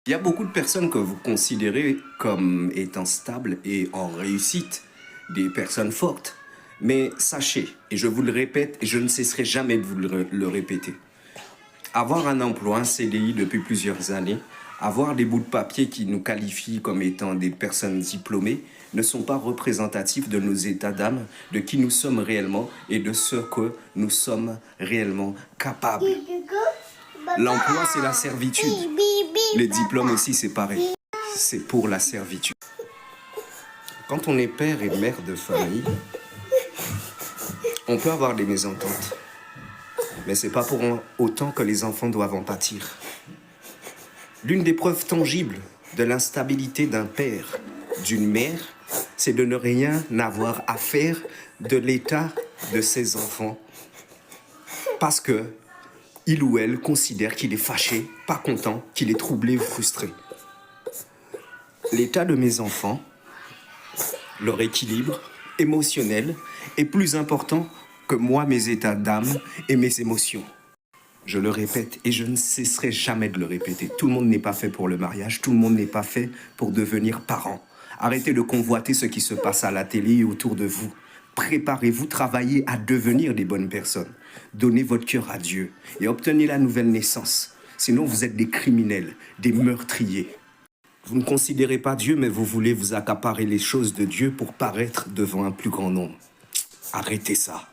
Il y a beaucoup de personnes que vous considérez comme étant stables et en réussite, des personnes fortes. Mais sachez, et je vous le répète, et je ne cesserai jamais de vous le répéter, avoir un emploi, un CDI depuis plusieurs années, avoir des bouts de papier qui nous qualifient comme étant des personnes diplômées, ne sont pas représentatifs de nos états d'âme, de qui nous sommes réellement et de ce que nous sommes réellement capables. L'emploi, c'est la servitude. Les diplômes aussi, c'est pareil. C'est pour la servitude. Quand on est père et mère de famille, on peut avoir des mésententes. Mais c'est pas pour autant que les enfants doivent en pâtir. L'une des preuves tangibles de l'instabilité d'un père, d'une mère, c'est de ne rien avoir à faire de l'état de ses enfants. Parce que il ou elle considère qu'il est fâché, pas content, qu'il est troublé ou frustré. L'état de mes enfants, leur équilibre émotionnel est plus important que moi, mes états d'âme et mes émotions. Je le répète et je ne cesserai jamais de le répéter. Tout le monde n'est pas fait pour le mariage, tout le monde n'est pas fait pour devenir parent. Arrêtez de convoiter ce qui se passe à la télé et autour de vous. Préparez-vous, travaillez à devenir des bonnes personnes. Donnez votre cœur à Dieu et obtenez la nouvelle naissance. Sinon, vous êtes des criminels, des meurtriers. Vous ne considérez pas Dieu, mais vous voulez vous accaparer les choses de Dieu pour paraître devant un plus grand nombre. Arrêtez ça.